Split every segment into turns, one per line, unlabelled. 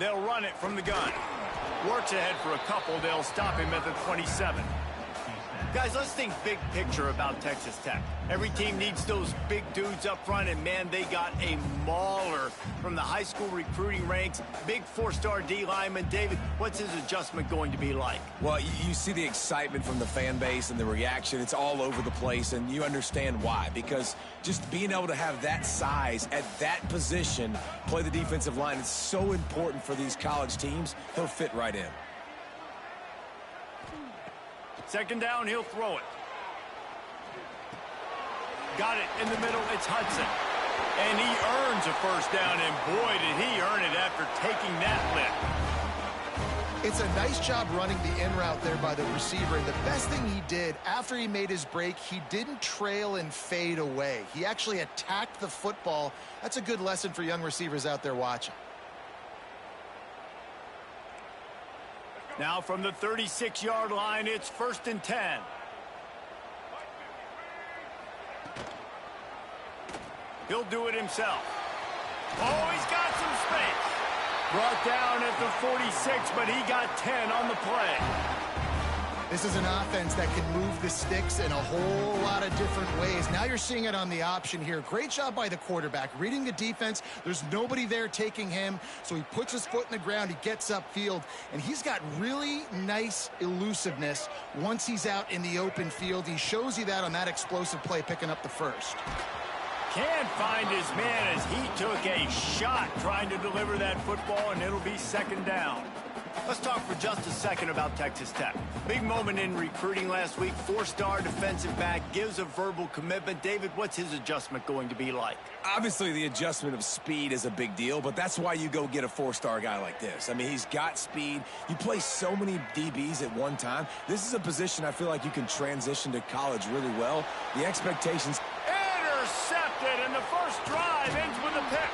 They'll run it from the gun. Works ahead for a couple. They'll stop him at the 27. Guys, let's think big picture about Texas Tech. Every team needs those big dudes up front, and, man, they got a mauler from the high school recruiting ranks. Big four-star D lineman. David, what's his adjustment going to be like?
Well, you see the excitement from the fan base and the reaction. It's all over the place, and you understand why. Because just being able to have that size at that position, play the defensive line, is so important for these college teams. He'll fit right in.
Second down, he'll throw it. Got it in the middle, it's Hudson. And he earns a first down, and boy, did he earn it after taking that lift.
It's a nice job running the in route there by the receiver. And the best thing he did after he made his break, he didn't trail and fade away. He actually attacked the football. That's a good lesson for young receivers out there watching.
Now from the 36-yard line, it's 1st and 10. He'll do it himself. Oh, he's got some space. Brought down at the 46, but he got 10 on the play.
This is an offense that can move the sticks in a whole lot of different ways. Now you're seeing it on the option here. Great job by the quarterback. Reading the defense, there's nobody there taking him, so he puts his foot in the ground, he gets upfield, and he's got really nice elusiveness once he's out in the open field. He shows you that on that explosive play, picking up the first.
Can't find his man as he took a shot trying to deliver that football, and it'll be 2nd down. Let's talk for just a second about Texas Tech. Big moment in recruiting last week. 4-star defensive back, gives a verbal commitment. David, what's his adjustment going to be like?
Obviously, the adjustment of speed is a big deal, but that's why you go get a 4-star guy like this. I mean, he's got speed. You play so many DBs at one time. This is a position I feel like you can transition to college really well. The expectations...
Intercepted, and the first drive ends with a pick.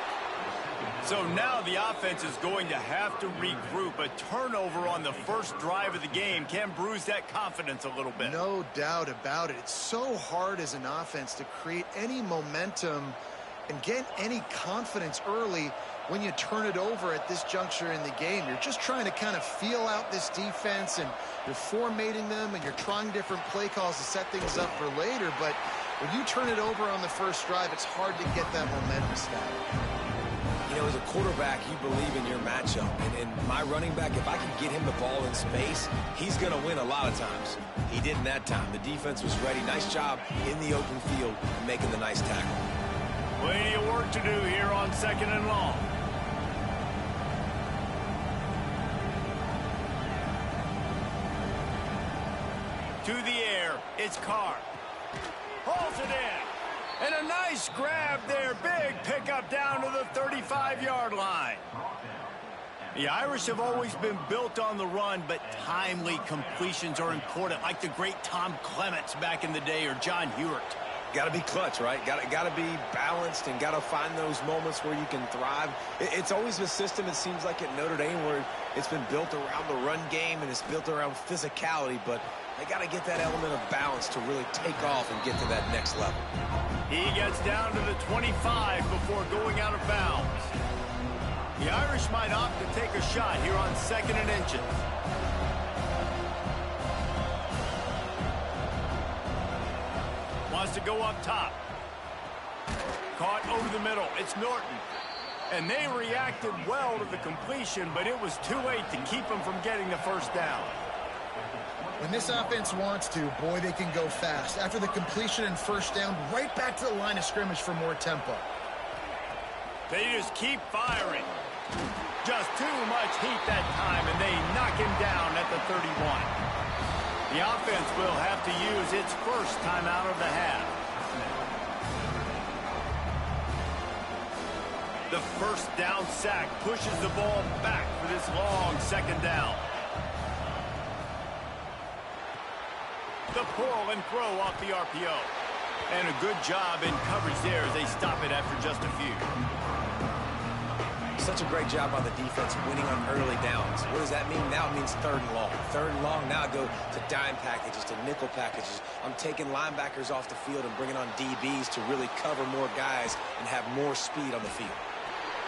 So now the offense is going to have to regroup. A turnover on the first drive of the game can bruise that confidence a little bit.
No doubt about it. It's so hard as an offense to create any momentum and get any confidence early when you turn it over at this juncture in the game. You're just trying to kind of feel out this defense, and you're formatting them, and you're trying different play calls to set things up for later. But when you turn it over on the first drive, it's hard to get that momentum started.
You know, as a quarterback, you believe in your matchup. And my running back, if I can get him the ball in space, he's going to win a lot of times. He didn't that time. The defense was ready. Nice job in the open field making the nice tackle.
Plenty of work to do here on 2nd and long. To the air, it's Carr. Hauls it in. And a nice grab there. Big pickup down to the 35-yard line. The Irish have always been built on the run, but timely completions are important, like the great Tom Clements back in the day, or John Hewart.
Got to be clutch, right? Got to be balanced and got to find those moments where you can thrive. It's always a system, it seems like, at Notre Dame where it's been built around the run game and it's built around physicality, but they got to get that element of balance to really take off and get to that next level.
He gets down to the 25 before going out of bounds. The Irish might opt to take a shot here on 2nd and inches. Wants to go up top. Caught over the middle. It's Norton. And they reacted well to the completion, but it was too late to keep him from getting the first down.
When this offense wants to, boy, they can go fast. After the completion and first down, right back to the line of scrimmage for more tempo.
They just keep firing. Just too much heat that time, and they knock him down at the 31. The offense will have to use its first timeout of the half. The first down sack pushes the ball back for this long 2nd down. The pull and throw off the RPO. And a good job in coverage there as they stop it after just a few.
Such a great job by the defense winning on early downs. What does that mean? Now it means 3rd and long. 3rd and long, now I go to dime packages, to nickel packages. I'm taking linebackers off the field and bringing on DBs to really cover more guys and have more speed on the field.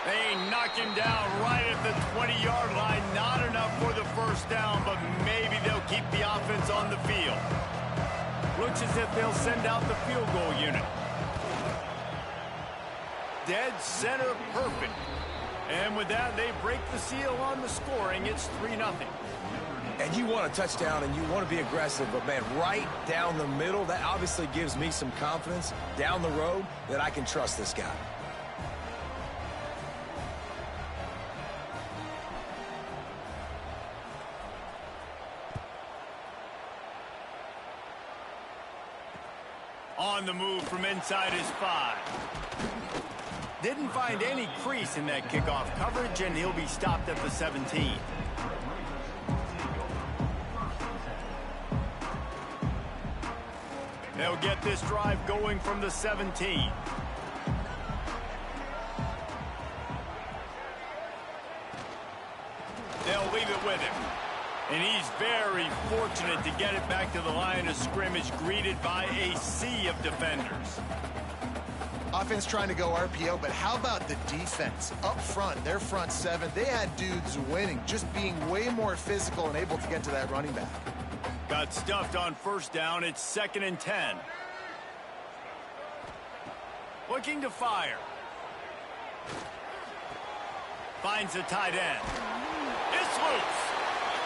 They knock him down right at the 20-yard line. Not enough for the first down, but maybe they'll keep the offense on the field. Looks as if they'll send out the field goal unit. Dead center perfect. And with that, they break the seal on the scoring. It's 3-0.
And you want a touchdown and you want to be aggressive, but man, right down the middle, that obviously gives me some confidence down the road that I can trust this guy.
On the move from inside his 5. Didn't find any crease in that kickoff coverage, and he'll be stopped at the 17. They'll get this drive going from the 17. They'll leave it with him. And he's very fortunate to get it back to the line of scrimmage, greeted by a sea of defenders.
Offense trying to go RPO, but how about the defense up front? Their front 7, they had dudes winning, just being way more physical and able to get to that running back.
Got stuffed on first down. It's 2nd and 10. Looking to fire. Finds the tight end. It's loose.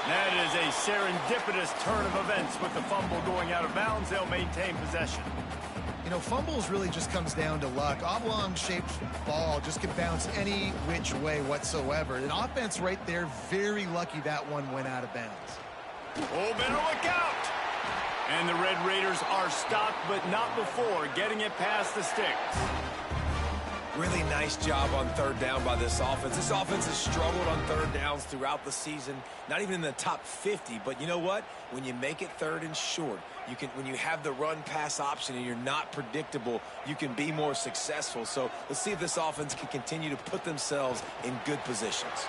That is a serendipitous turn of events with the fumble going out of bounds. They'll maintain possession.
You know, fumbles really just comes down to luck. Oblong-shaped ball just can bounce any which way whatsoever. An offense right there, very lucky that one went out of bounds.
Oh, better look out. And the Red Raiders are stopped, but not before getting it past the sticks.
Really nice job on third down by this offense. This offense has struggled on third downs throughout the season, not even in the top 50. But you know what? When you make it 3rd and short, you can. When you have the run-pass option and you're not predictable, you can be more successful. So let's see if this offense can continue to put themselves in good positions.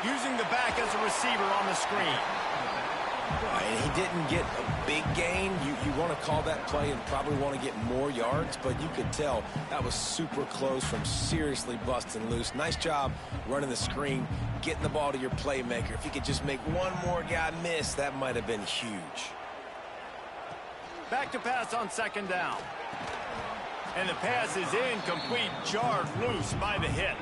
Using the back as a receiver on the screen.
And he didn't get a big gain. You want to call that play and probably want to get more yards, but you could tell that was super close from seriously busting loose. Nice job running the screen, getting the ball to your playmaker. If you could just make one more guy miss, that might have been huge.
Back to pass on 2nd down. And the pass is incomplete, jarred loose by the hit.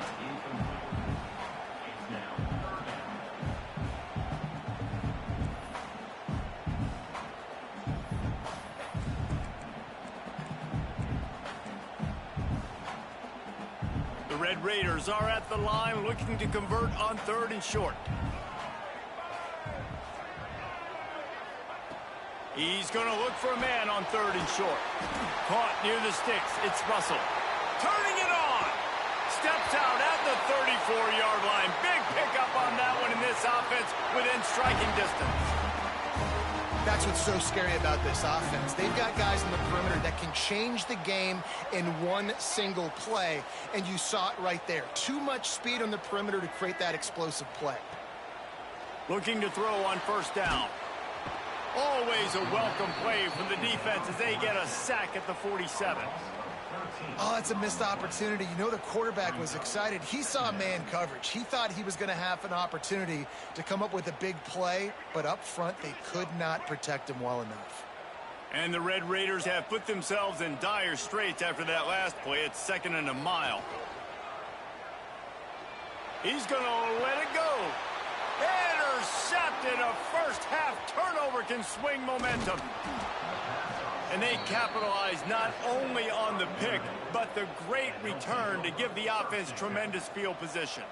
Red Raiders are at the line looking to convert on 3rd and short. He's going to look for a man on 3rd and short. Caught near the sticks. It's Russell. Turning it on. Steps out at the 34-yard line. Big pickup on that one in this offense within striking distance.
That's what's so scary about this offense. They've got guys in the perimeter that can change the game in one single play, and you saw it right there. Too much speed on the perimeter to create that explosive play.
Looking to throw on 1st down. Always a welcome play from the defense as they get a sack at the 47.
Oh, that's a missed opportunity. You know the quarterback was excited. He saw man coverage. He thought he was going to have an opportunity to come up with a big play, but up front they could not protect him well enough.
And the Red Raiders have put themselves in dire straits after that last play. It's 2nd and a mile. He's going to let it go. Intercepted. A first-half turnover can swing momentum. And they capitalize not only on the pick, but the great return to give the offense tremendous field position.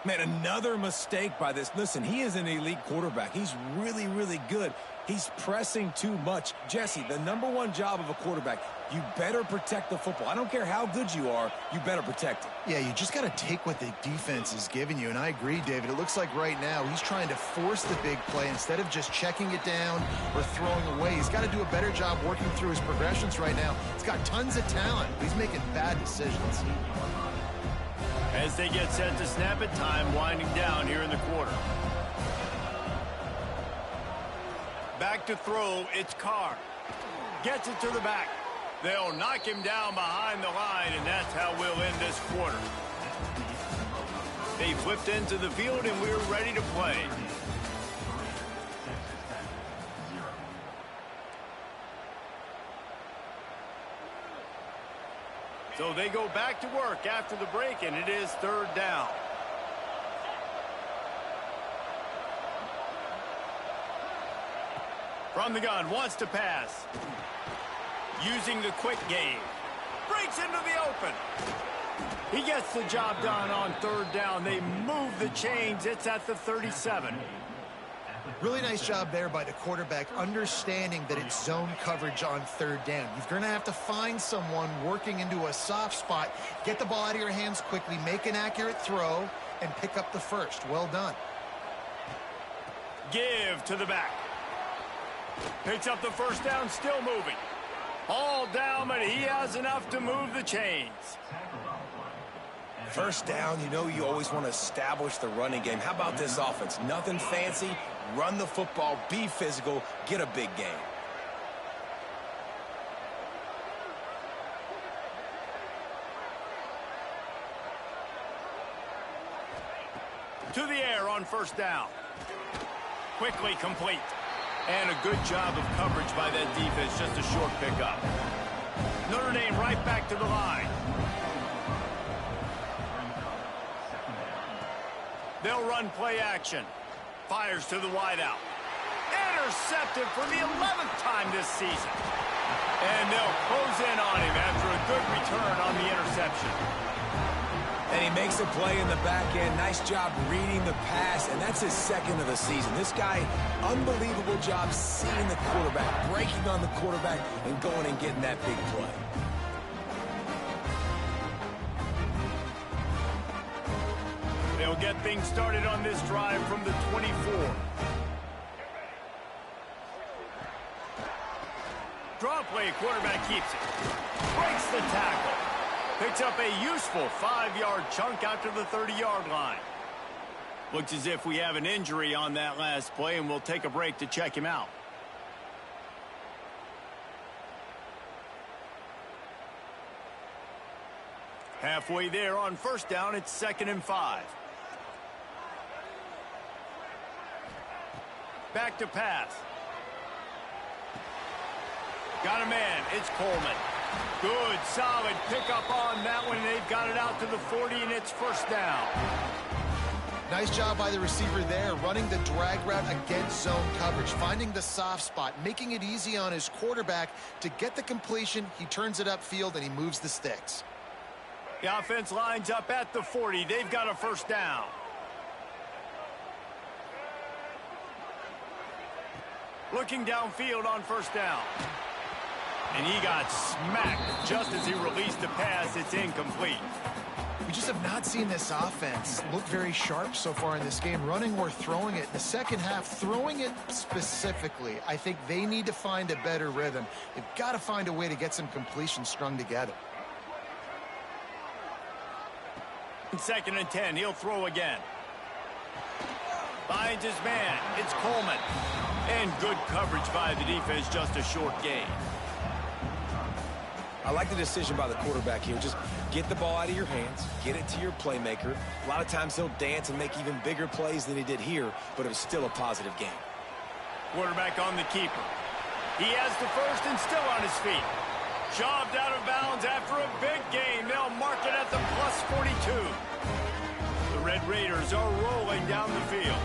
Man, another mistake by this. Listen, he is an elite quarterback. He's really, really good. He's pressing too much. Jesse, the #1 job of a quarterback, you better protect the football. I don't care how good you are, you better protect it.
Yeah, you just got to take what the defense is giving you. And I agree, David. It looks like right now he's trying to force the big play instead of just checking it down or throwing away. He's got to do a better job working through his progressions right now. He's got tons of talent. He's making bad decisions.
As they get set to snap it, time winding down here in the quarter. Back to throw, it's Carr. Gets it to the back. They'll knock him down behind the line, and that's how we'll end this quarter. They flipped into the field, and we're ready to play. So they go back to work after the break, and it is 3rd down. From the gun, wants to pass. Using the quick game. Breaks into the open. He gets the job done on 3rd down. They move the chains. It's at the 37.
Really nice job there by the quarterback, understanding that it's zone coverage on 3rd down. You're going to have to find someone working into a soft spot, get the ball out of your hands quickly, make an accurate throw, and pick up the first. Well done.
Give to the back. Picks up the first down, still moving. All down, but he has enough to move the chains.
First down, you know you always want to establish the running game. How about this offense? Nothing fancy. Run the football, be physical, get a big gain.
To the air on 1st down. Quickly complete. And a good job of coverage by that defense. Just a short pickup. Notre Dame right back to the line. They'll run play action. Fires to the wideout. Intercepted for the 11th time this season. And they'll close in on him after a good return on the interception.
And he makes a play in the back end. Nice job reading the pass, and that's his 2nd of the season. This guy, unbelievable job seeing the quarterback, breaking on the quarterback, and going and getting that big play.
They'll get things started on this drive from the 24. Draw play, quarterback keeps it. Breaks the tackle. Picks up a useful 5-yard chunk out to the 30-yard line. Looks as if we have an injury on that last play, and we'll take a break to check him out. Halfway there on 1st down, it's 2nd and 5. Back to pass. Got a man. It's Coleman. Good, solid pickup on that one. They've got it out to the 40, and it's 1st down.
Nice job by the receiver there, running the drag route against zone coverage, finding the soft spot, making it easy on his quarterback to get the completion. He turns it upfield, and he moves the sticks.
The offense lines up at the 40. They've got a 1st down. Looking downfield on 1st down. And he got smacked just as he released the pass. It's incomplete.
We just have not seen this offense look very sharp so far in this game, running or throwing it. In the second half, throwing it specifically, I think they need to find a better rhythm. They've got to find a way to get some completions strung together.
2nd and 10. He'll throw again. Finds his man. It's Coleman. And good coverage by the defense. Just a short gain.
I like the decision by the quarterback here. Just get the ball out of your hands, get it to your playmaker. A lot of times he'll dance and make even bigger plays than he did here, but it was still a positive game.
Quarterback on the keeper. He has the first and still on his feet. Shoved out of bounds after a big game. They'll mark it at the plus 42. The Red Raiders are rolling down the field.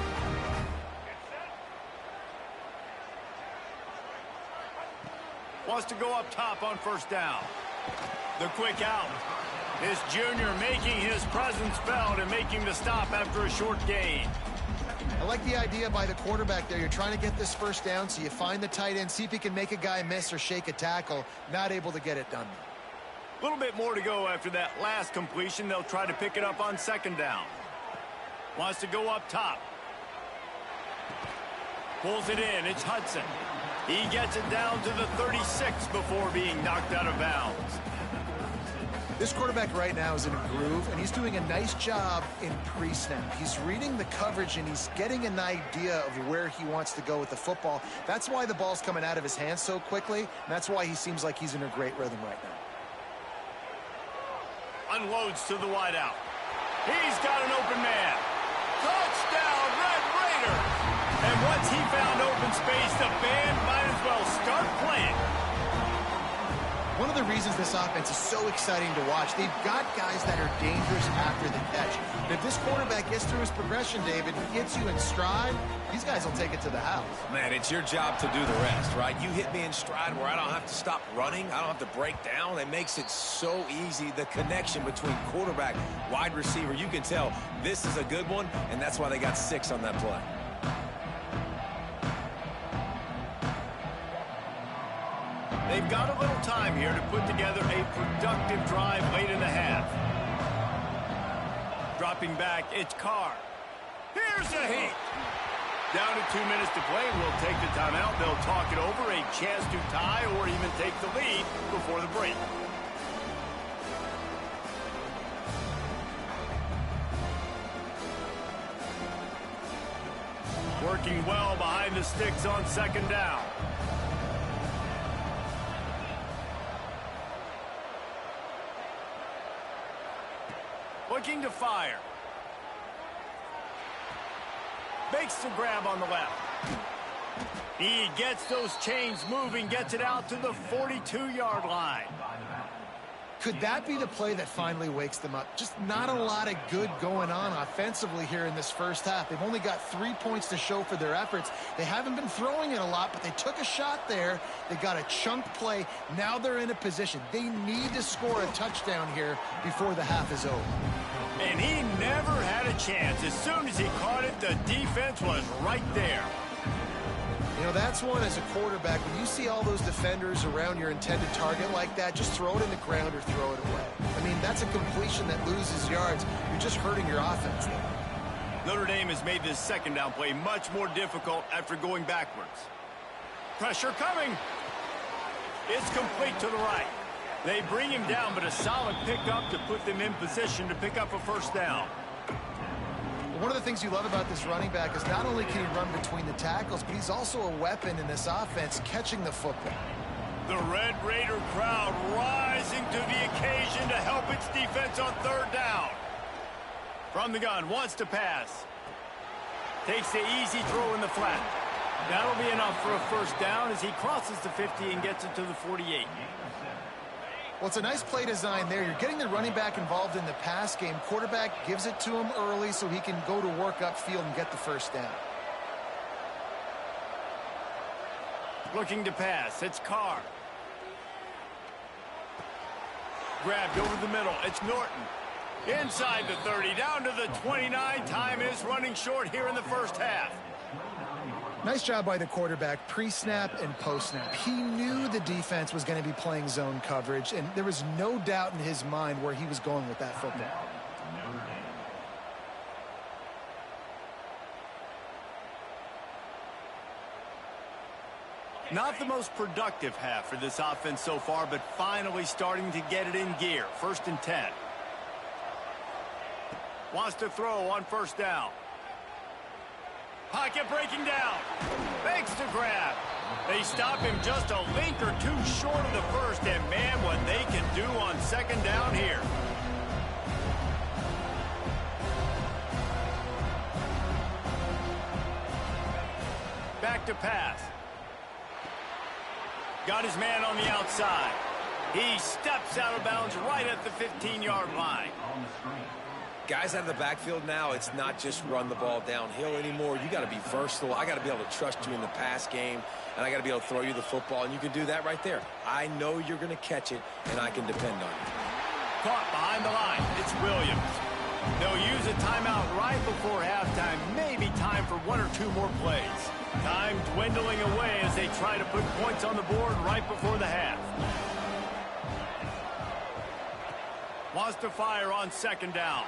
Wants to go up top on 1st down. The quick out. This junior making his presence felt and making the stop after a short gain.
I like the idea by the quarterback there. You're trying to get this 1st down, so you find the tight end, see if he can make a guy miss or shake a tackle. Not able to get it done.
A little bit more to go after that last completion. They'll try to pick it up on 2nd down. Wants to go up top. Pulls it in. It's Hudson. He gets it down to the 36 before being knocked out of bounds.
This quarterback right now is in a groove, and he's doing a nice job in pre-snap. He's reading the coverage, and he's getting an idea of where he wants to go with the football. That's why the ball's coming out of his hands so quickly, and that's why he seems like he's in a great rhythm right now.
Unloads to the wideout. He's got an open man. Touchdown, Red Raiders! And once he found open space, the band might as well start playing.
One of the reasons this offense is so exciting to watch, they've got guys that are dangerous after the catch. And if this quarterback gets through his progression, David, and gets you in stride, these guys will take it to the house.
Man, it's your job to do the rest, right? You hit me in stride where I don't have to stop running. I don't have to break down. It makes it so easy. The connection between quarterback, wide receiver, you can tell this is a good one, and that's why they got 6 on that play.
They've got a little time here to put together a productive drive late in the half. Dropping back, it's Carr. Here's a hit. Down to 2 minutes to play. We'll take the timeout. They'll talk it over. A chance to tie or even take the lead before the break. Working well behind the sticks on second down. Looking to fire. Makes the grab on the left. He gets those chains moving, gets it out to the 42-yard line.
Could that be the play that finally wakes them up? Just not a lot of good going on offensively here in this first half. They've only got 3 points to show for their efforts. They haven't been throwing it a lot, but they took a shot there. They got a chunk play. Now they're in a position. They need to score a touchdown here before the half is over.
And he never had a chance. As soon as he caught it, the defense was right there.
You know, that's one as a quarterback. When you see all those defenders around your intended target like that, just throw it in the ground or throw it away. I mean, that's a completion that loses yards. You're just hurting your offense there.
Notre Dame has made this second down play much more difficult after going backwards. Pressure coming. It's complete to the right. They bring him down, but a solid pickup to put them in position to pick up a first down.
One of the things you love about this running back is not only can he run between the tackles, but he's also a weapon in this offense, catching the football.
The Red Raider crowd rising to the occasion to help its defense on third down. From the gun, wants to pass. Takes the easy throw in the flat. That'll be enough for a first down as he crosses the 50 and gets it to the 48.
Well, it's a nice play design there. You're getting the running back involved in the pass game. Quarterback gives it to him early so he can go to work upfield and get the first down.
Looking to pass. It's Carr. Grabbed over the middle. It's Norton. Inside the 30, down to the 29. Time is running short here in the first half.
Nice job by the quarterback, pre-snap and post-snap. He knew the defense was going to be playing zone coverage, and there was no doubt in his mind where he was going with that football.
Not the most productive half for this offense so far, but finally starting to get it in gear. 1st and 10. Wants to throw on first down. Pocket breaking down. Makes the grab. They stop him just a link or two short of the first, and man, what they can do on second down here. Back to pass. Got his man on the outside. He steps out of bounds right at the 15-yard line.
Guys out of the backfield now, it's not just run the ball downhill anymore. You got to be versatile. I got to be able to trust you in the pass game, and I got to be able to throw you the football, and you can do that right there. I know you're going to catch it, and I can depend on you.
Caught behind the line. It's Williams. They'll use a timeout right before halftime. Maybe time for 1 or 2 more plays. Time dwindling away as they try to put points on the board right before the half. Wants to fire on second down.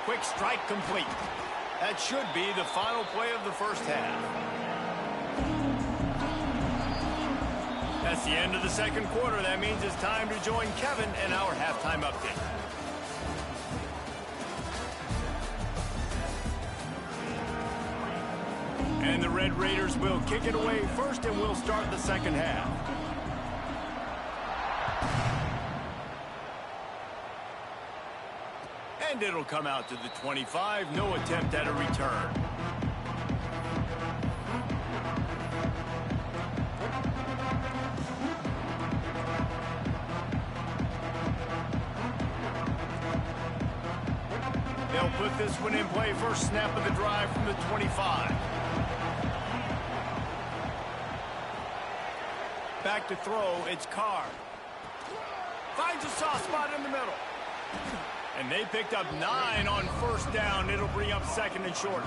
Quick strike complete. That should be the final play of the first half. That's the end of the second quarter. That means it's time to join Kevin in our halftime update. And the Red Raiders will kick it away first, and we'll start the second half. And it'll come out to the 25. No attempt at a return. They'll put this one in play. First snap of the drive from the 25. Back to throw, it's Carr. Finds a soft spot in the middle. And they picked up 9 on first down. It'll bring up second and short.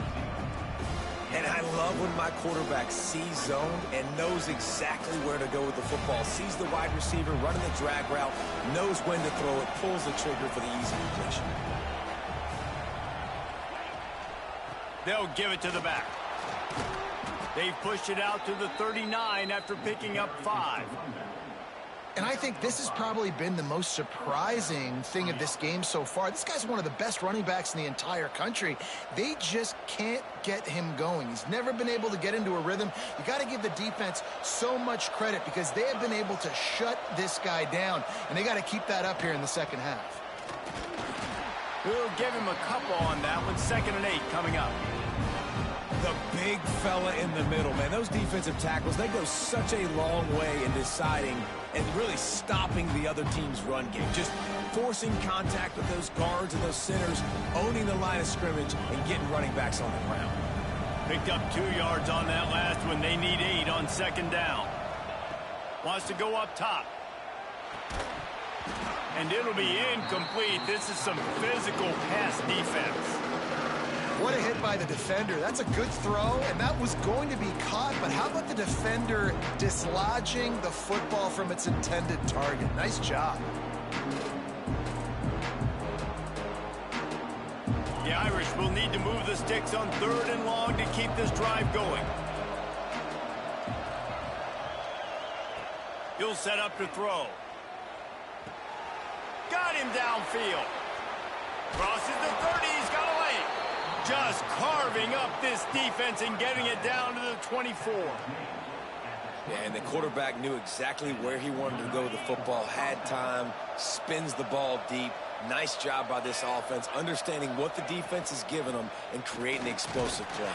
And I love when my quarterback sees zone and knows exactly where to go with the football. Sees the wide receiver running the drag route, knows when to throw it, pulls the trigger for the easy completion.
They'll give it to the back. They've pushed it out to the 39 after picking up 5.
And I think this has probably been the most surprising thing of this game so far. This guy's one of the best running backs in the entire country. They just can't get him going. He's never been able to get into a rhythm. You got to give the defense so much credit because they have been able to shut this guy down, and they got to keep that up here in the second half.
We'll give him a couple on that one. 2nd and 8 coming up.
The big fella in the middle, man. Those defensive tackles, they go such a long way in deciding and really stopping the other team's run game. Just forcing contact with those guards and those centers, owning the line of scrimmage, and getting running backs on the ground.
Picked up 2 yards on that last one. They need 8 on 2nd down. Wants to go up top. And it'll be incomplete. This is some physical pass defense.
What a hit by the defender. That's a good throw, and that was going to be caught. But how about the defender dislodging the football from its intended target? Nice job.
The Irish will need to move the sticks on 3rd and long to keep this drive going. He'll set up to throw. Got him downfield. Crosses the 30. He's got a lane. Just carving up this defense and getting it down to the 24.
Yeah, and the quarterback knew exactly where he wanted to go with the football, had time, spins the ball deep. Nice job by this offense, understanding what the defense is giving them and creating the explosive play.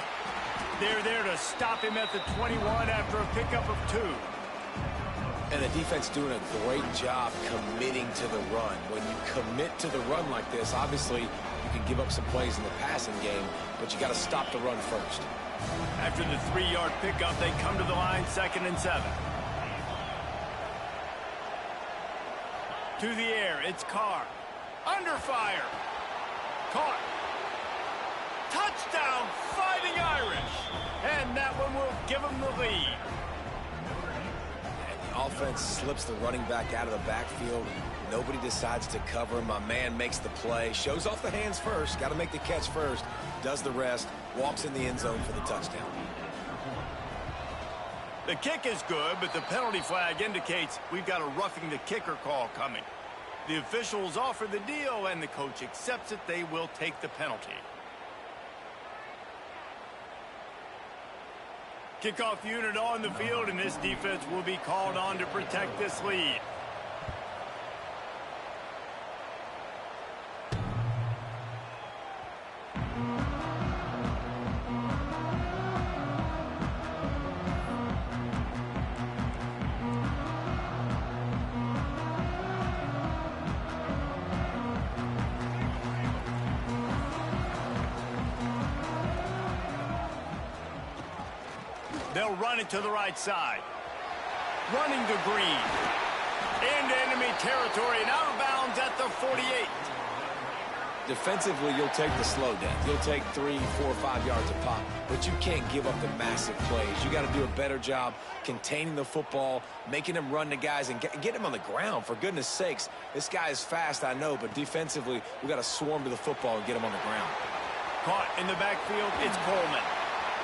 They're there to stop him at the 21 after a pickup of 2.
And the defense doing a great job committing to the run. When you commit to the run like this, obviously you can give up some plays in the passing game, but you got to stop the run first.
After the 3-yard pickup, they come to the line, 2nd and 7. To the air, it's Carr. Under fire. Caught. Touchdown, Fighting Irish. And that one will give them the lead.
Offense slips the running back out of the backfield. Nobody decides to cover him. My man makes the play. Shows off the hands first. Got to make the catch first. Does the rest. Walks in the end zone for the touchdown.
The kick is good, but the penalty flag indicates we've got a roughing the kicker call coming. The officials offer the deal, and the coach accepts it. They will take the penalty. Kickoff unit on the field, and this defense will be called on to protect this lead. They'll run it to the right side. Running to Green. Into enemy territory and out of bounds at the 48.
Defensively, you'll take the slow death. You'll take 3, 4, 5 yards a pop, but you can't give up the massive plays. You got to do a better job containing the football, making them run to guys, and get him on the ground. For goodness sakes, this guy is fast, I know, but defensively, we got to swarm to the football and get him on the ground.
Caught in the backfield, it's Coleman.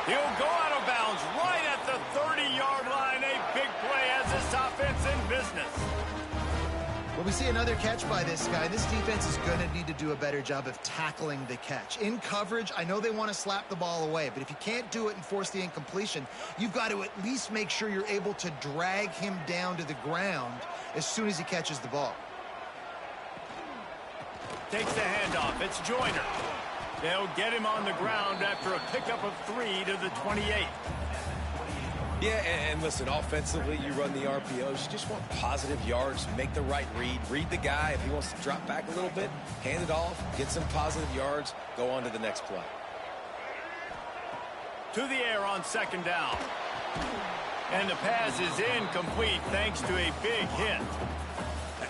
He'll go out of bounds right at the 30-yard line. A big play as this offense in business.
Well, we see another catch by this guy. This defense is going to need to do a better job of tackling the catch. In coverage, I know they want to slap the ball away, but if you can't do it and force the incompletion, you've got to at least make sure you're able to drag him down to the ground as soon as he catches the ball.
takes the handoff. It's Joyner. They'll get him on the ground after a pickup of 3 to the 28.
Yeah, and listen, offensively, you run the RPOs. You just want positive yards, make the right read the guy. If he wants to drop back a little bit, hand it off, get some positive yards, go on to the next play.
To the air on second down. And the pass is incomplete thanks to a big hit.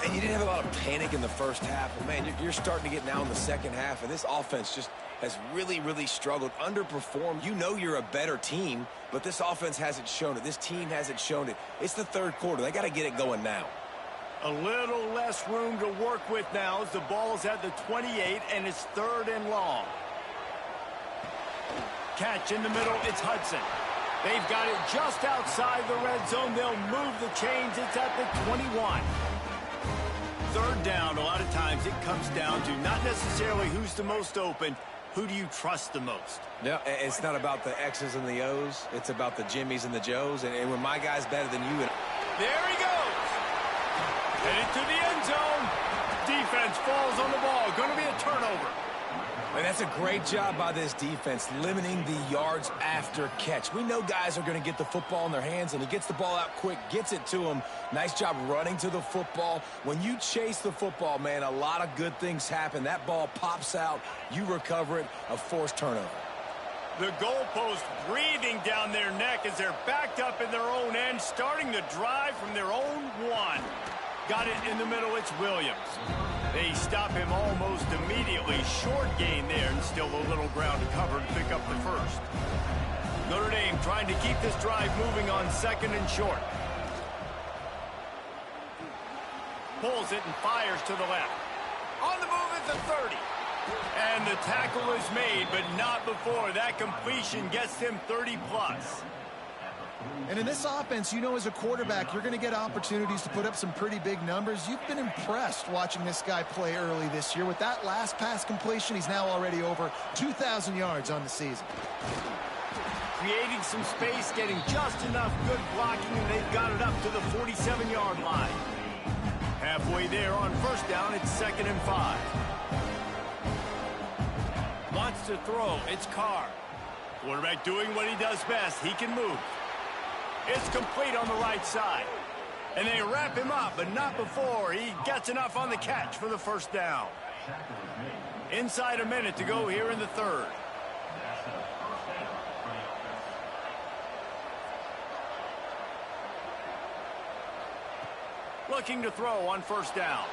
And you didn't have a lot of panic in the first half. But, man, you're starting to get now in the second half, and this offense just has really, really struggled, underperformed. You know you're a better team, but this offense hasn't shown it. This team hasn't shown it. It's the third quarter. They got to get it going now.
A little less room to work with now as the ball's at the 28, and it's 3rd and long. Catch in the middle, it's Hudson. They've got it just outside the red zone. They'll move the chains. It's at the 21. 3rd down, a lot of times it comes down to not necessarily who's the most open, who do you trust the most?
Yeah, it's not about the X's and the O's. It's about the Jimmies and the Joes. And when my guy's better than you.
There he goes. Headed to the end zone. Defense falls on the ball. Going to be a turnover.
And that's a great job by this defense, limiting the yards after catch. We know guys are going to get the football in their hands, and he gets the ball out quick, gets it to him. Nice job running to the football. When you chase the football, man, a lot of good things happen. That ball pops out, you recover it, a forced turnover.
The goalpost breathing down their neck as they're backed up in their own end, starting the drive from their own 1. Got it in the middle, it's Williams. They stop him almost immediately. Short gain there, and still a little ground to cover to pick up the first. Notre Dame trying to keep this drive moving on 2nd and short. Pulls it and fires to the left. On the move at the 30. And the tackle is made, but not before. That completion gets him 30+.
And in this offense, you know, as a quarterback, you're going to get opportunities to put up some pretty big numbers. You've been impressed watching this guy play early this year. With that last pass completion, he's now already over 2,000 yards on the season.
Creating some space, getting just enough good blocking, and they've got it up to the 47-yard line. Halfway there on 1st down, it's 2nd and 5. Wants to throw, it's Carr. Quarterback doing what he does best. He can move. It's complete on the right side. And they wrap him up, but not before he gets enough on the catch for the 1st down. Inside a minute to go here in the 3rd. Looking to throw on 1st down.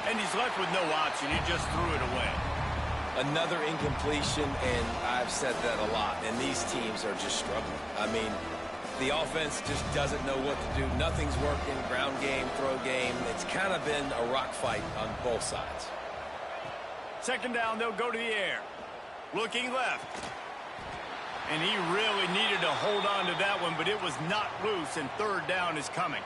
And he's left with no option. He just threw it away.
Another incompletion, and I've said that a lot, and these teams are just struggling. I mean, the offense just doesn't know what to do. Nothing's working, ground game, throw game. It's kind of been a rock fight on both sides.
2nd down, they'll go to the air. Looking left. And he really needed to hold on to that one, but it was not loose, and 3rd down is coming.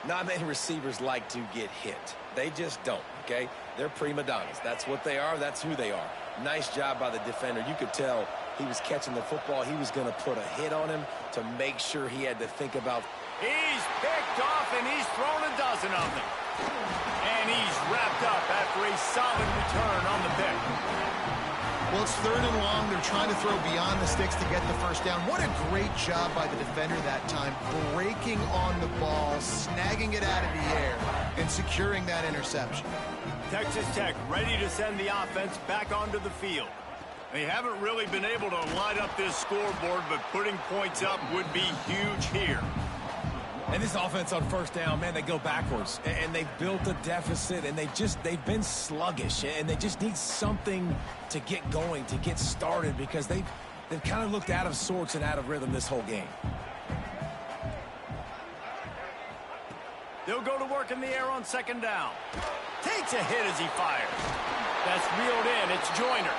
Not many receivers like to get hit. They just don't, okay? They're prima donnas. That's what they are. That's who they are. Nice job by the defender. You could tell he was catching the football. He was going to put a hit on him to make sure he had to think about.
He's picked off, and he's thrown a dozen of them. And he's wrapped up after a solid return on the pick.
Well, it's 3rd and long. They're trying to throw beyond the sticks to get the 1st down. What a great job by the defender that time, breaking on the ball, snagging it out of the air, and securing that interception.
Texas Tech ready to send the offense back onto the field. They haven't really been able to light up this scoreboard, but putting points up would be huge here.
And this offense on 1st down, man, they go backwards. And they've built a deficit, and they've been sluggish. And they just need something to get going, to get started, because they've kind of looked out of sorts and out of rhythm this whole game.
They'll go to work in the air on 2nd down. Takes a hit as he fires. That's reeled in. It's Joyner.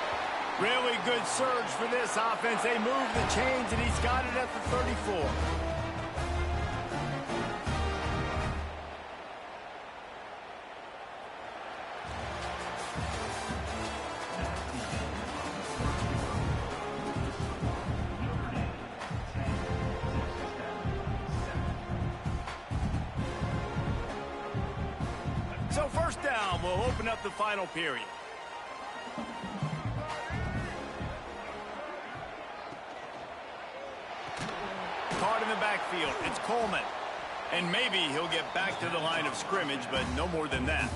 Really good surge for this offense. They move the chains, and he's got it at the 34. So first down will open up the final period. Caught in the backfield. It's Coleman. And maybe he'll get back to the line of scrimmage, but no more than that.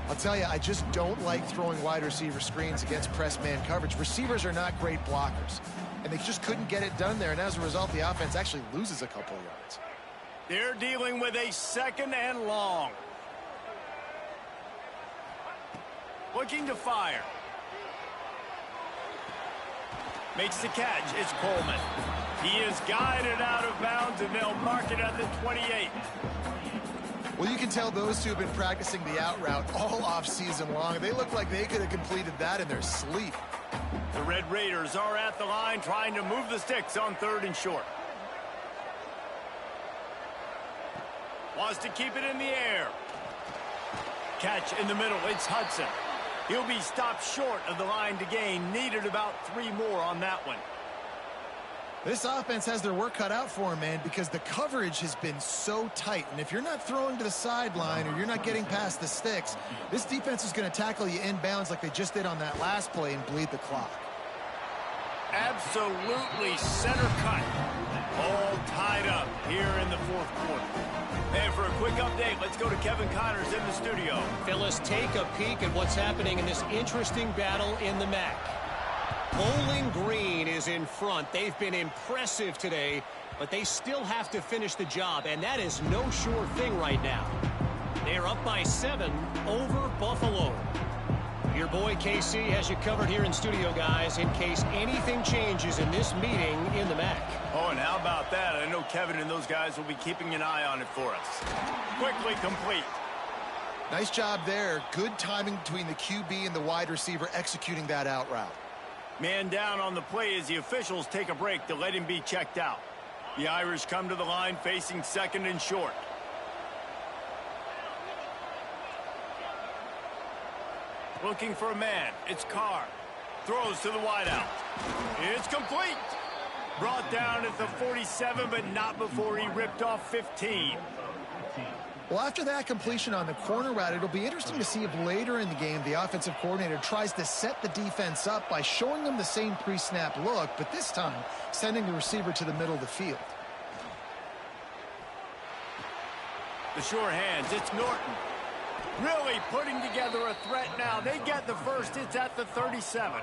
I'll tell you, I just don't like throwing wide receiver screens against press man coverage. Receivers are not great blockers, and they just couldn't get it done there, and as a result, the offense actually loses a couple of yards.
They're dealing with a 2nd and long. Looking to fire. Makes the catch. It's Coleman. He is guided out of bounds, and they'll mark it at the 28.
Well, you can tell those two have been practicing the out route all off season long. They look like they could have completed that in their sleep.
The Red Raiders are at the line trying to move the sticks on 3rd and short. Wants to keep it in the air. Catch in the middle. It's Hudson. He'll be stopped short of the line to gain. Needed about 3 more on that one.
This offense has their work cut out for them, man, because the coverage has been so tight. And if you're not throwing to the sideline or you're not getting past the sticks, this defense is going to tackle you inbounds like they just did on that last play and bleed the clock.
Absolutely center cut. All tied up here in the 4th quarter. And for a quick update, let's go to Kevin Connors in the studio.
Phyllis, take a peek at what's happening in this interesting battle in the MAC. Bowling Green is in front. They've been impressive today, but they still have to finish the job, and that is no sure thing right now. They're up by 7 over Buffalo. Your boy KC has you covered here in studio, guys, in case anything changes in this meeting in the MAC.
Oh, and how about that? I know Kevin and those guys will be keeping an eye on it for us. Quickly complete.
Nice job there. Good timing between the QB and the wide receiver executing that out route.
Man down on the play as the officials take a break to let him be checked out. The Irish come to the line facing 2nd and short. Looking for a man. It's Carr. Throws to the wideout. It's complete. Brought down at the 47, but not before he ripped off 15.
Well, after that completion on the corner route, it'll be interesting to see if later in the game the offensive coordinator tries to set the defense up by showing them the same pre-snap look, but this time sending the receiver to the middle of the field.
The sure hands. It's Norton. Really putting together a threat now. They get the first. It's at the 37.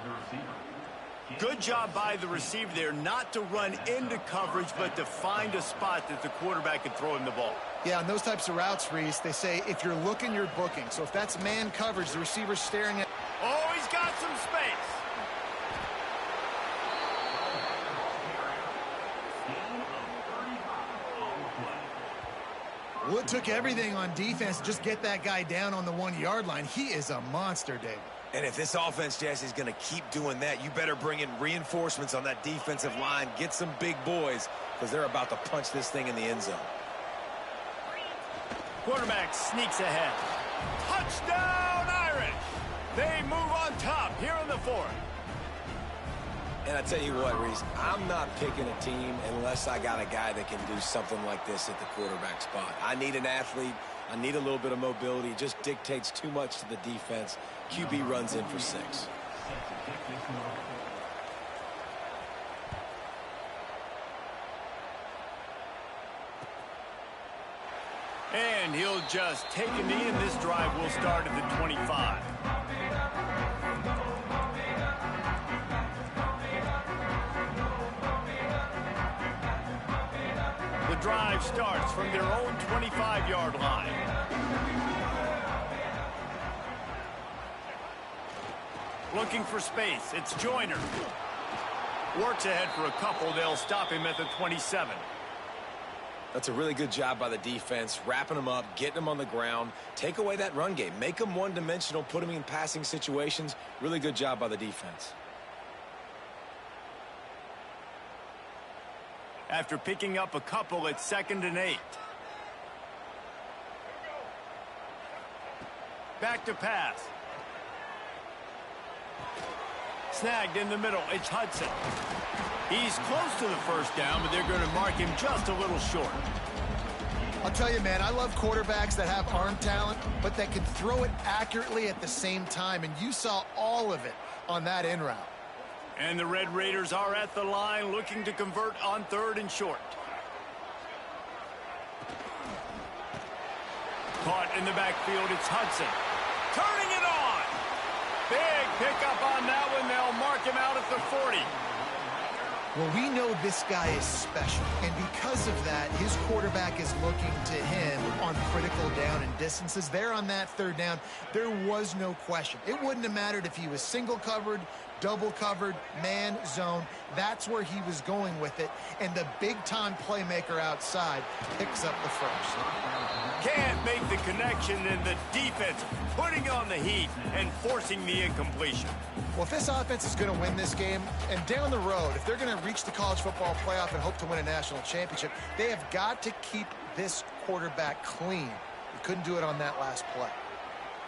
Good job by the receiver there not to run into coverage, but to find a spot that the quarterback can throw him the ball.
Yeah, on those types of routes, Reese, they say if you're looking, you're booking. So if that's man coverage, the receiver's staring at...
Oh, he's got some space.
Wood took everything on defense to just get that guy down on the 1-yard line. He is a monster, David.
And if this offense, Jesse, is going to keep doing that, you better bring in reinforcements on that defensive line. Get some big boys, because they're about to punch this thing in the end zone.
Quarterback sneaks ahead. Touchdown, Irish! They move on top here in the 4th.
And I tell you what, Reese, I'm not picking a team unless I got a guy that can do something like this at the quarterback spot. I need an athlete. I need a little bit of mobility. It just dictates too much to the defense. QB runs in for 6.
And he'll just take a knee, and this drive will start at the 25. The drive starts from their own 25-yard line. Looking for space. It's Joyner. Works ahead for a couple. They'll stop him at the 27.
That's a really good job by the defense, wrapping them up, getting them on the ground. Take away that run game. Make them one-dimensional, put them in passing situations. Really good job by the defense.
After picking up a couple, it's 2nd and 8. Back to pass. Snagged in the middle. It's Hudson. He's close to the first down, but they're going to mark him just a little short.
I'll tell you, man, I love quarterbacks that have arm talent, but that can throw it accurately at the same time, and you saw all of it on that in route.
And the Red Raiders are at the line looking to convert on 3rd and short. Caught in the backfield, it's Hudson. Turning it on. Big pickup on that one. They'll mark him out at the 40.
Well, we know this guy is special, and because of that, his quarterback is looking to him on critical down and distances. There on that 3rd down, there was no question. It wouldn't have mattered if he was single covered, double covered, man, zone. That's where he was going with it, and the big-time playmaker outside picks up the first.
Can't make the connection, and the defense putting on the heat and forcing the incompletion.
Well, if this offense is going to win this game, and down the road, if they're going to reach the college football playoff and hope to win a national championship, they have got to keep this quarterback clean. They couldn't do it on that last play.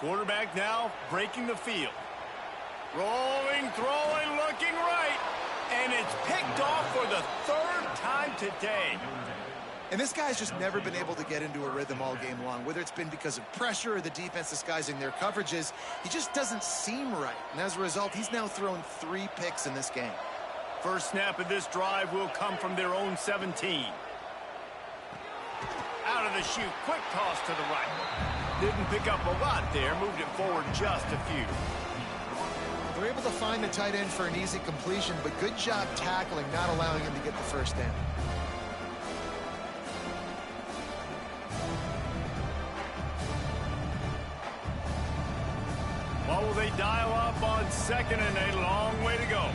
Quarterback now breaking the field. Rolling, throwing, looking right. And it's picked off for the 3rd time today.
And this guy's just never been able to get into a rhythm all game long, whether it's been because of pressure or the defense disguising their coverages. He just doesn't seem right. And as a result, he's now thrown 3 picks in this game.
First snap of this drive will come from their own 17. Out of the chute, quick toss to the right. Didn't pick up a lot there, moved it forward just a few.
They're able to find the tight end for an easy completion, but good job tackling, not allowing him to get the first down.
What will they dial up on 2nd and a long way to go?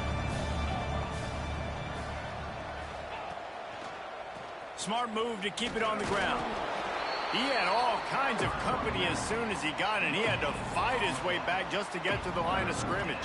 Smart move to keep it on the ground. He had all kinds of company as soon as he got it. He had to fight his way back just to get to the line of scrimmage.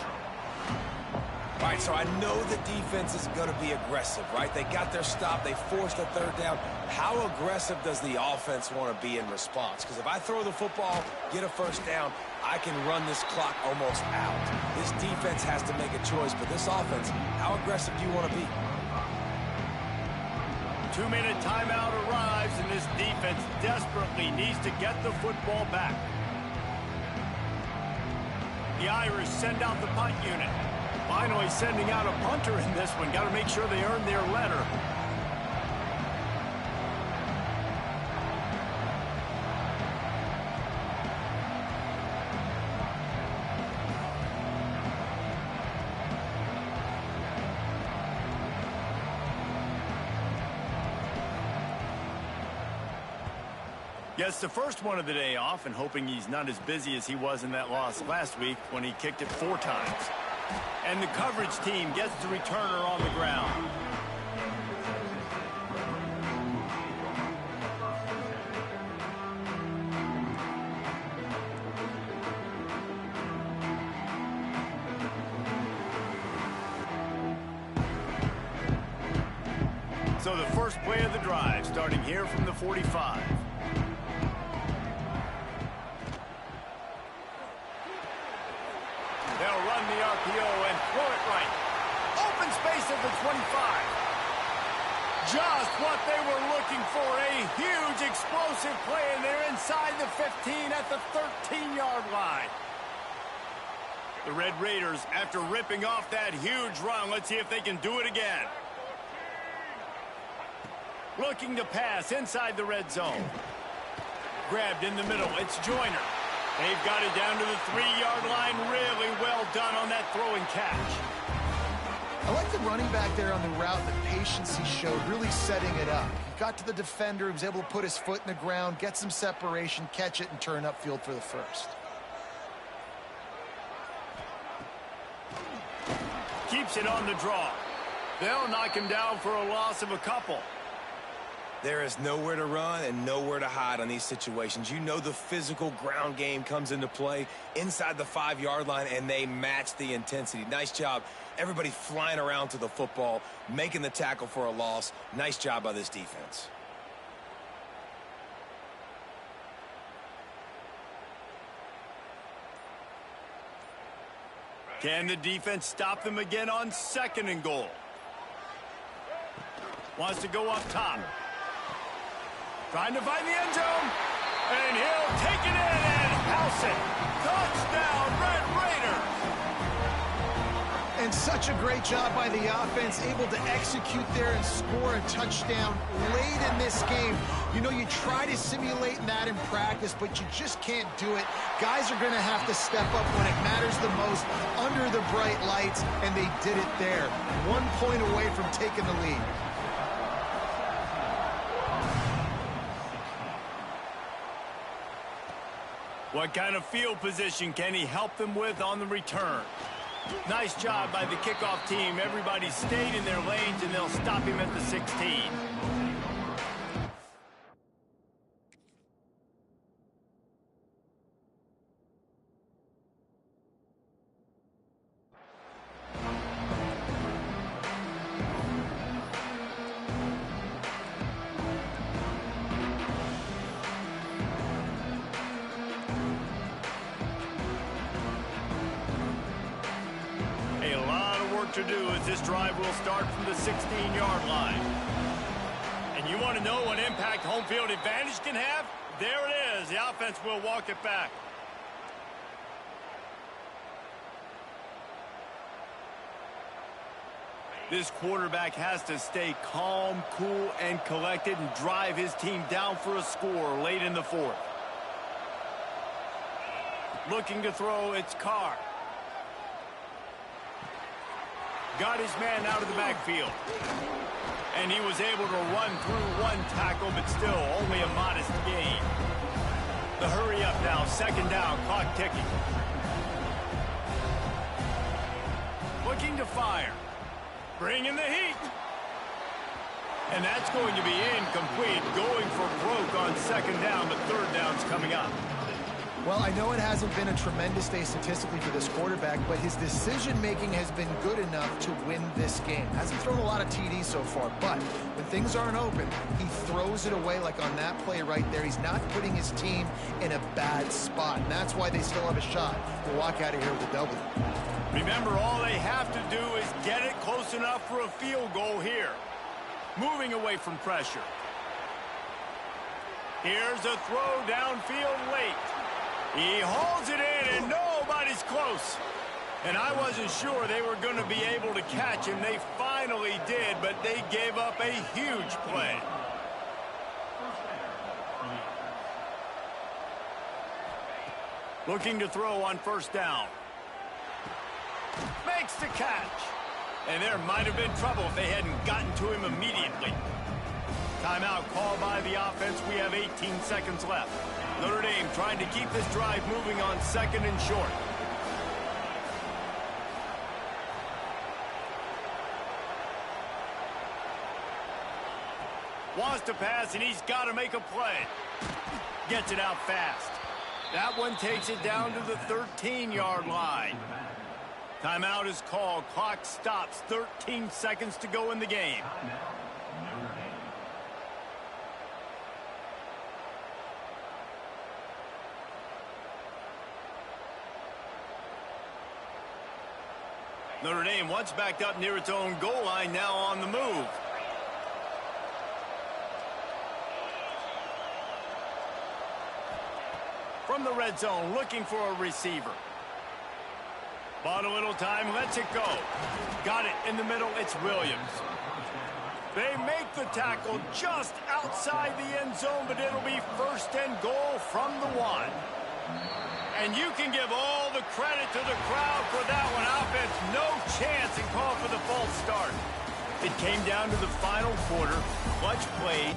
All right, so I know the defense is going to be aggressive, right? They got their stop. They forced a 3rd down. How aggressive does the offense want to be in response? Because if I throw the football, get a first down, I can run this clock almost out. This defense has to make a choice, but this offense, how aggressive do you want to be?
2-minute timeout arrives, and this defense desperately needs to get the football back. The Irish send out the punt unit. Finally sending out a punter in this one. Got to make sure they earn their letter. Gets the first one of the day off, and hoping he's not as busy as he was in that loss last week when he kicked it 4 times. And the coverage team gets the returner on the ground. So the first play of the drive, starting here from the 45. They'll run the RPO and throw it right. Open space at the 25. Just what they were looking for, a huge explosive play, and they're inside the 15 at the 13-yard line. The Red Raiders, after ripping off that huge run, let's see if they can do it again. Looking to pass inside the red zone. Grabbed in the middle, it's Joyner. They've got it down to the 3-yard line. Really well done on that throw and catch.
I like the running back there on the route, the patience he showed, really setting it up. He got to the defender, he was able to put his foot in the ground, get some separation, catch it, and turn upfield for the first.
Keeps it on the draw. They'll knock him down for a loss of a couple.
There is nowhere to run and nowhere to hide on these situations. You know the physical ground game comes into play inside the 5-yard line, and they match the intensity. Nice job. Everybody flying around to the football, making the tackle for a loss. Nice job by this defense.
Can the defense stop them again on 2nd and goal? Wants to go up top. Trying to find the end zone. And he'll take it in and house it. Touchdown, Red Raiders.
And such a great job by the offense, able to execute there and score a touchdown late in this game. You know, you try to simulate that in practice, but you just can't do it. Guys are going to have to step up when it matters the most under the bright lights, and they did it there. 1 point away from taking the lead.
What kind of field position can he help them with on the return? Nice job by the kickoff team. Everybody stayed in their lanes, and they'll stop him at the 16. To do as this drive will start from the 16-yard line. And you want to know what impact home field advantage can have? There it is. The offense will walk it back. This quarterback has to stay calm, cool, and collected and drive his team down for a score late in the fourth. Looking to throw, it's Carr. Got his man out of the backfield. And he was able to run through one tackle, but still only a modest gain. The hurry up now, second down, clock ticking. Looking to fire. Bringing the heat. And that's going to be incomplete. Going for broke on second down, but third down's coming up.
Well, I know it hasn't been a tremendous day statistically for this quarterback, but his decision-making has been good enough to win this game. Hasn't thrown a lot of TDs so far, but when things aren't open, he throws it away like on that play right there. He's not putting his team in a bad spot, and that's why they still have a shot to walk out of here with a W.
Remember, all they have to do is get it close enough for a field goal here. Moving away from pressure. Here's a throw downfield late. He holds it in, and nobody's close. And I wasn't sure they were going to be able to catch him. They finally did, but they gave up a huge play. Looking to throw on first down. Makes the catch. And there might have been trouble if they hadn't gotten to him immediately. Timeout called by the offense. We have 18 seconds left. Notre Dame trying to keep this drive moving on second and short. Wants to pass, and he's got to make a play. Gets it out fast. That one takes it down to the 13-yard line. Timeout is called. Clock stops. 13 seconds to go in the game. Notre Dame once backed up near its own goal line, now on the move. From the red zone, looking for a receiver. Bought a little time, lets it go. Got it in the middle, it's Williams. They make the tackle just outside the end zone, but it'll be first and goal from the 1. And you can give all the credit to the crowd for that one. Offense, no chance, and call for the false start. It came down to the final quarter. Clutch played.